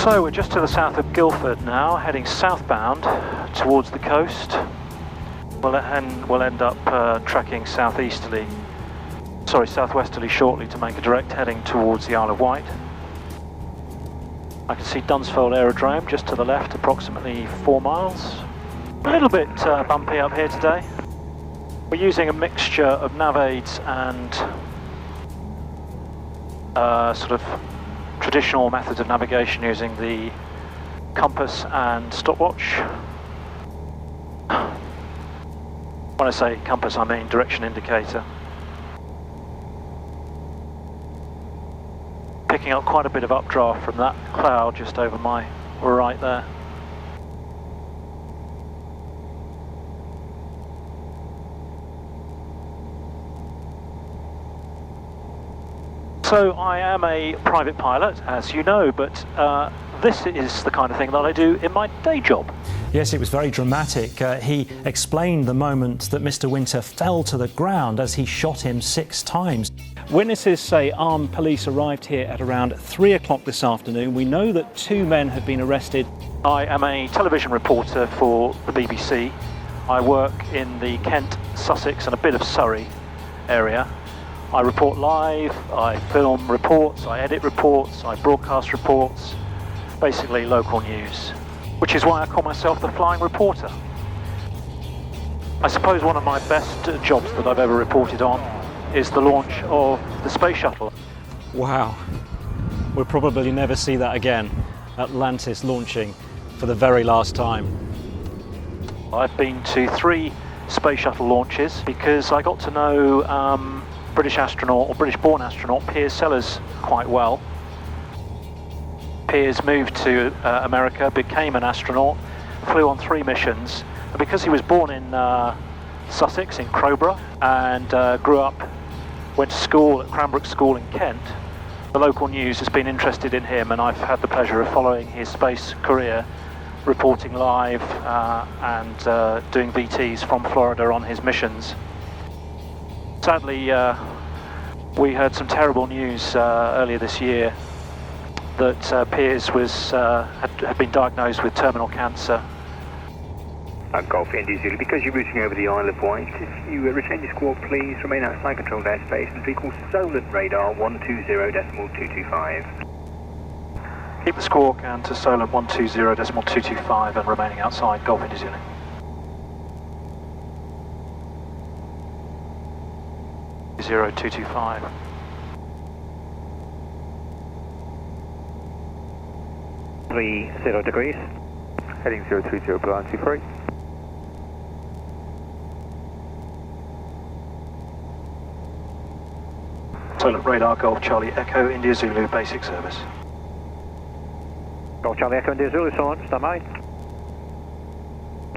So we're just to the south of Guildford now, heading southbound towards the coast. We'll end up tracking southwesterly shortly to make a direct heading towards the Isle of Wight. I can see Dunsfold Aerodrome just to the left, approximately 4 miles. A little bit bumpy up here today. We're using a mixture of nav aids and sort of traditional methods of navigation using the compass and stopwatch. When I say compass, I mean direction indicator. Picking up quite a bit of updraft from that cloud just over my right there. So I am a private pilot, as you know, but this is the kind of thing that I do in my day job. Yes, it was very dramatic. He explained the moment that Mr. Winter fell to the ground as he shot him 6 times. Witnesses say armed police arrived here at around 3 o'clock this afternoon. We know that 2 men have been arrested. I am a television reporter for the BBC. I work in the Kent, Sussex and a bit of Surrey area. I report live, I film reports, I edit reports, I broadcast reports, basically local news, which is why I call myself the flying reporter. I suppose one of my best jobs that I've ever reported on is the launch of the space shuttle. Wow, we'll probably never see that again. Atlantis launching for the very last time. I've been to 3 space shuttle launches because I got to know British astronaut, or British-born astronaut, Piers Sellers quite well. Piers moved to America, became an astronaut, flew on 3 missions, and because he was born in Sussex, in Crowborough, and grew up, went to school at Cranbrook School in Kent, the local news has been interested in him, and I've had the pleasure of following his space career, reporting live and doing VTs from Florida on his missions. Sadly, we heard some terrible news earlier this year that Piers had been diagnosed with terminal cancer. Golf India Zulu, because you're routing over the Isle of Wight, if you retain your squawk, please remain outside controlled airspace and recall Solent radar 120.225. Keep the squawk and to Solent 120.225 and remaining outside Golf India Zulu. Zero 225. degrees. Heading 030 Bravo 23. Solent radar Golf Charlie Echo India Zulu basic service. Golf Charlie Echo India Zulu, Solent, stand by.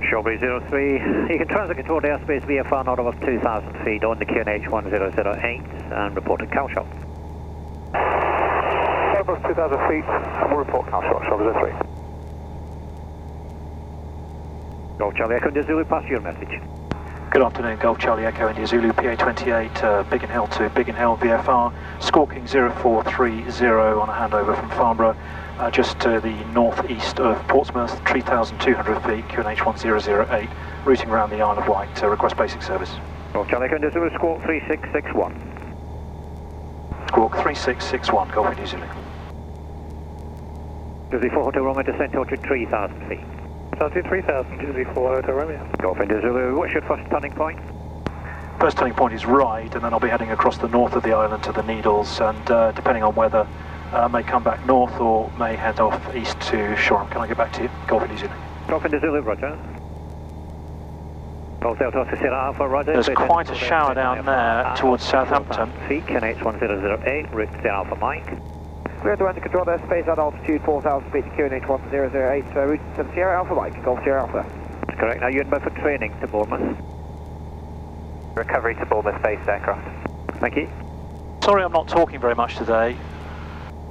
Shawbury 03, you can transit controlled airspace VFR not over 2,000 feet on the QNH 1008 and report a cow shot. Above 2,000 feet and we'll report cow shot, Shawbury 03. Golf Charlie Echo India Zulu, pass your message. Good afternoon, Golf Charlie Echo India Zulu, PA28 Biggin Hill to Biggin Hill VFR, squawking 0430 on a handover from Farnborough. Just to the northeast of Portsmouth, 3,200 feet, QNH 1008, routing around the Isle of Wight to request basic service. Golf Charlie Echo India Zulu, squawk 3661. Squawk 3661, Golf India Zulu. Disney 4 Hotel Romeo, descent altitude 3,000 feet. Altitude 3,000, Disney 4 Hotel Romeo. Golf India Zulu, what's your first turning point? First turning point is right, and then I'll be heading across the north of the island to the Needles, and depending on weather, may come back north or may head off east to Shoreham. Can I get back to you? Golf India Zulu. Golf India Zulu, roger. Golf Delta Oscar Sierra Alpha, roger. There's quite a shower down there towards Southampton. QNH 1008, route to Alpha Mike. Clear to enter controlled airspace at altitude 4,000 feet to QNH 1008, route to Sierra Alpha Mike, Golf Sierra Alpha. That's correct. Now you're in for training to Bournemouth. Recovery to Bournemouth-based aircraft. Thank you. Sorry I'm not talking very much today.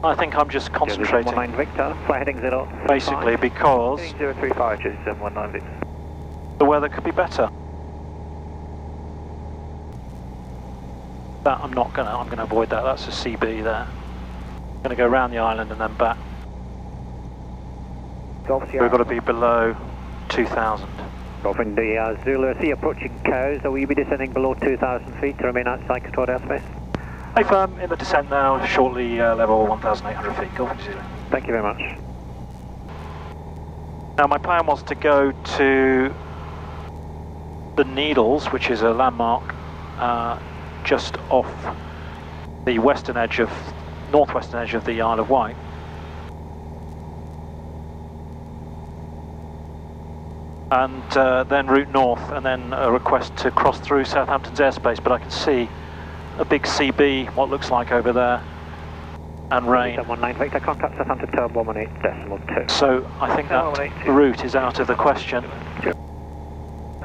I think I'm just concentrating. 19 Victor, fly heading 035. Basically because Heading 035, 719 Victor. the weather could be better. That I'm gonna avoid that. That's a CB there. I'm gonna go around the island and then back. Golf Sierra. We've got to be below 2,000. Golf India Zulu, I see approaching cows. Will you be descending below 2,000 feet to remain outside controlled airspace? Hey firm, in the descent now, shortly level 1,800 feet, Golf India Zulu. Thank you very much. Now my plan was to go to the Needles, which is a landmark just off the northwestern edge of the Isle of Wight. And then route north, and then a request to cross through Southampton's airspace, but I can see a big CB, what looks like over there, and rain. 19 Victor, contact Southampton Tower 118.2. So I think that route is out of the question.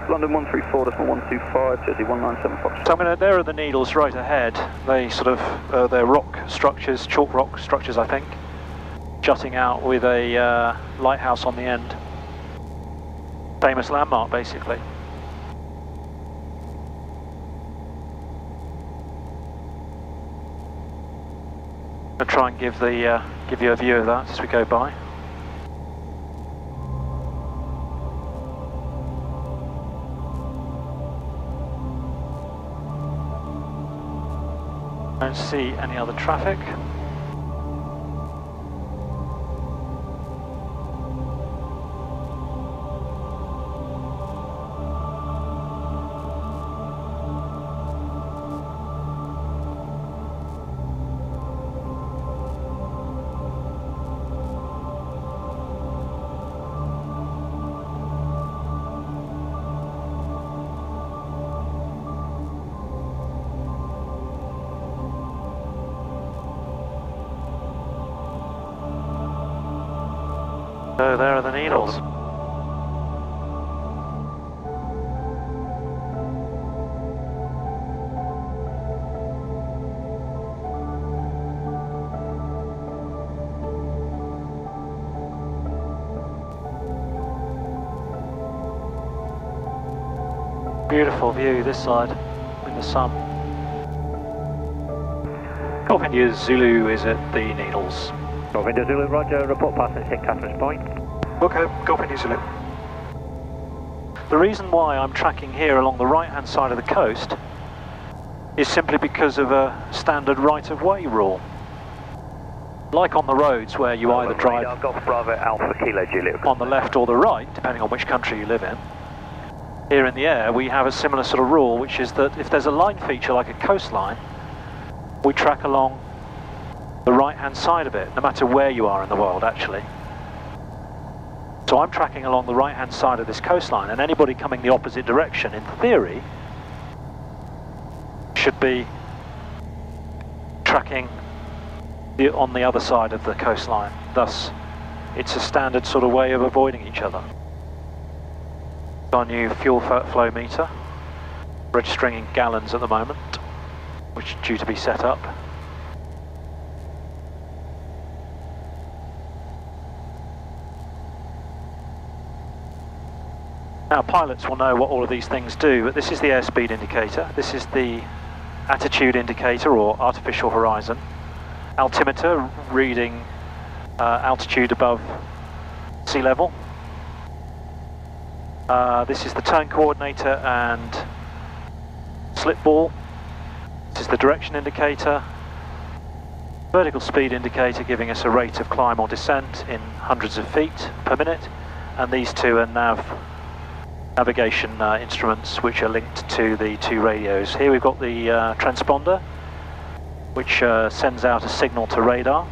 London 134.125, Jersey 197 Fox. So there are the Needles right ahead. They sort of, they're rock structures, chalk rock structures I think, jutting out with a lighthouse on the end. Famous landmark basically. I'll try and give you a view of that as we go by. Don't see any other traffic. So there are the Needles. Beautiful view this side in the sun. Golf India Zulu is at the Needles. Golf India Zulu, roger, report passing St. Catherine's Point. Okay, Golf India Zulu. The reason why I'm tracking here along the right hand side of the coast is simply because of a standard right-of-way rule. Like on the roads where you either drive Golf Bravo Alpha Kilo Juliet on the left or the right, depending on which country you live in. Here in the air we have a similar sort of rule, which is that if there's a line feature like a coastline, we track along the right hand side of it, no matter where you are in the world actually. So I'm tracking along the right hand side of this coastline, and anybody coming the opposite direction in theory should be tracking on the other side of the coastline. Thus it's a standard sort of way of avoiding each other. Our new fuel flow meter, registering in gallons at the moment, which is due to be set up. Now pilots will know what all of these things do, but this is the airspeed indicator, this is the attitude indicator or artificial horizon, altimeter reading altitude above sea level, this is the turn coordinator and slip ball, this is the direction indicator, vertical speed indicator giving us a rate of climb or descent in hundreds of feet per minute, and these two are navigation instruments which are linked to the two radios. Here we've got the transponder which sends out a signal to radar.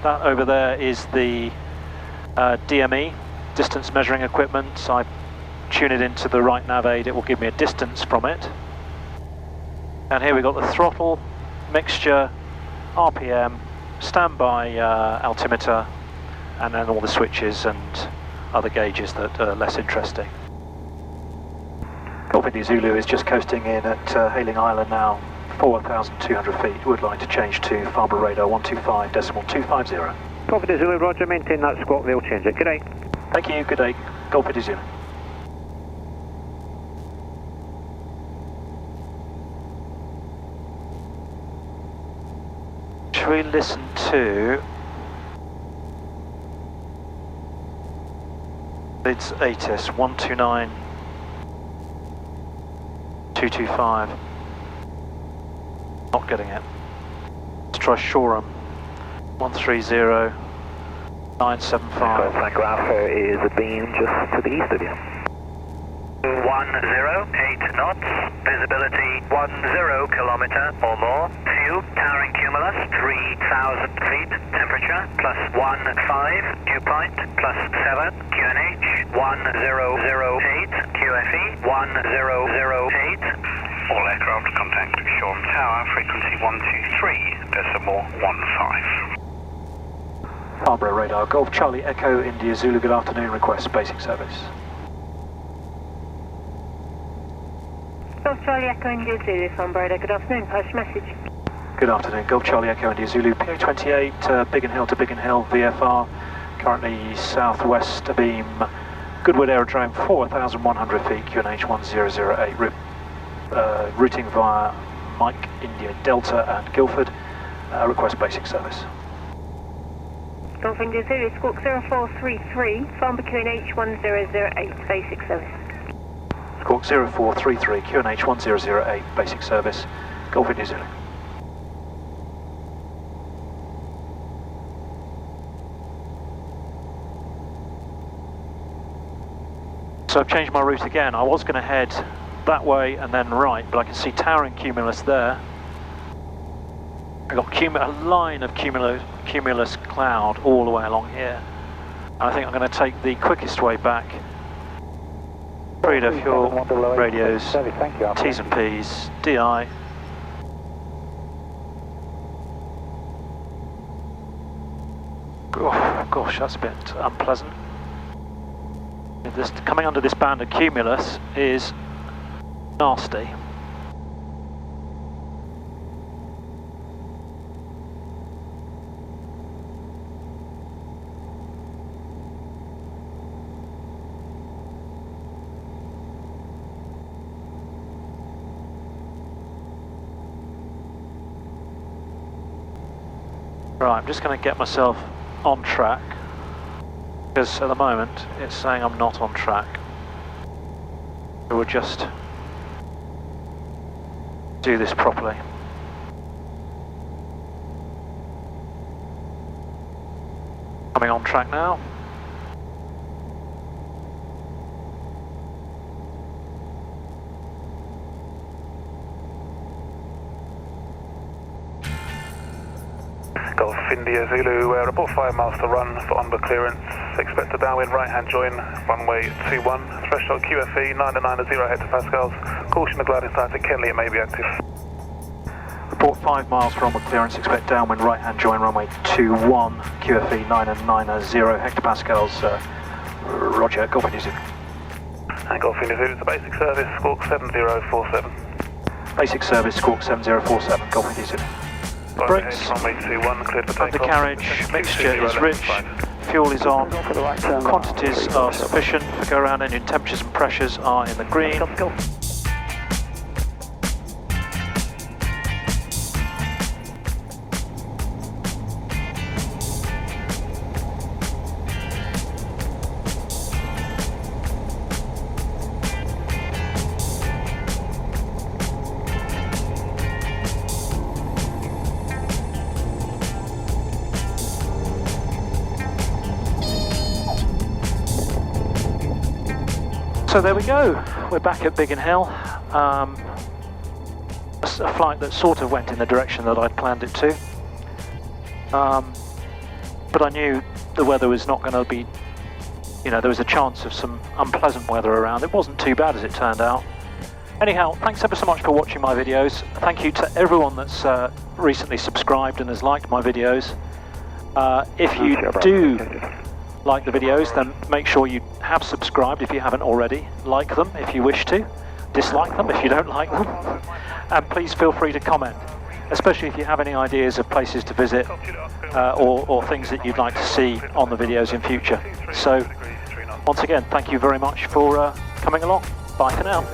That over there is the DME, distance measuring equipment. So I tune it into the right nav aid, it will give me a distance from it. And here we've got the throttle, mixture, RPM, standby altimeter, and then all the switches and other gauges that are less interesting. Golf India Zulu is just coasting in at Hailing Island now, 4,200 feet. Would like to change to Farnborough radar 125.250. Golf India Zulu, roger, maintain that squawk, they'll change it. Good day. Thank you, good day. Golf India Zulu. Should we listen to It's ATIS 129 225. Not getting it. Let's try Shoreham 130 975. Tango Alpha is a beam just to the east of you. 108 knots, visibility 10 kilometre or more. Fuel, towering cumulus 3,000 feet, temperature plus 15, dew point plus 7, QNH 1008, QFE 1008. All aircraft contact Shoreham Tower, frequency 123.15. Farnborough radar, Golf Charlie Echo India Zulu, good afternoon, request basic service. Golf Charlie Echo India Zulu, Farnborough, good afternoon, post message. Good afternoon, Golf Charlie Echo India Zulu, PA28 Biggin Hill to Biggin Hill, VFR, currently southwest abeam, Goodwood Aerodrome, 4,100 feet, QNH 1008, routing via Mike India Delta and Guildford, request basic service. Golf India Zulu, Squawk 0433, Farnborough QNH 1008, basic service. Squawk 0433, QNH 1008, basic service, Golf India Zulu. So I've changed my route again. I was going to head that way and then right, but I can see towering cumulus there. I've got a line of cumulus cloud all the way along here. And I think I'm going to take the quickest way back. Radar fuel, radios, T's and P's, DI. Oh, gosh, that's a bit unpleasant. Coming under this band of cumulus is nasty. Right, I'm just going to get myself on track, because at the moment it's saying I'm not on track. So we'll just do this properly. Coming on track now. Golf India Zulu, report 5 miles to run for on-board clearance. Expect a downwind right-hand join, runway 21. Threshold QFE 990 hectopascals. Caution the gliding site at Kenley, it may be active. Report 5 miles for onward clearance, expect downwind right-hand join, runway 21, QFE 990 hectopascals. Roger, Golf India Zulu. And Golf India Zulu, it's a basic service, squawk 7047. Basic service, squawk 7047, Golf India Zulu. Brakes, undercarriage, mixture is rich, fuel is on, quantities are sufficient for go around engine temperatures and pressures are in the green. So there we go, we're back at Biggin Hill. A flight that sort of went in the direction that I'd planned it to. But I knew the weather was not going to be, there was a chance of some unpleasant weather around. It wasn't too bad as it turned out. Anyhow, thanks ever so much for watching my videos. Thank you to everyone that's recently subscribed and has liked my videos. If you do like the videos, then make sure you have subscribed if you haven't already. Like them if you wish to. Dislike them if you don't like them. And please feel free to comment, especially if you have any ideas of places to visit or things that you'd like to see on the videos in future. So, once again, thank you very much for coming along. Bye for now.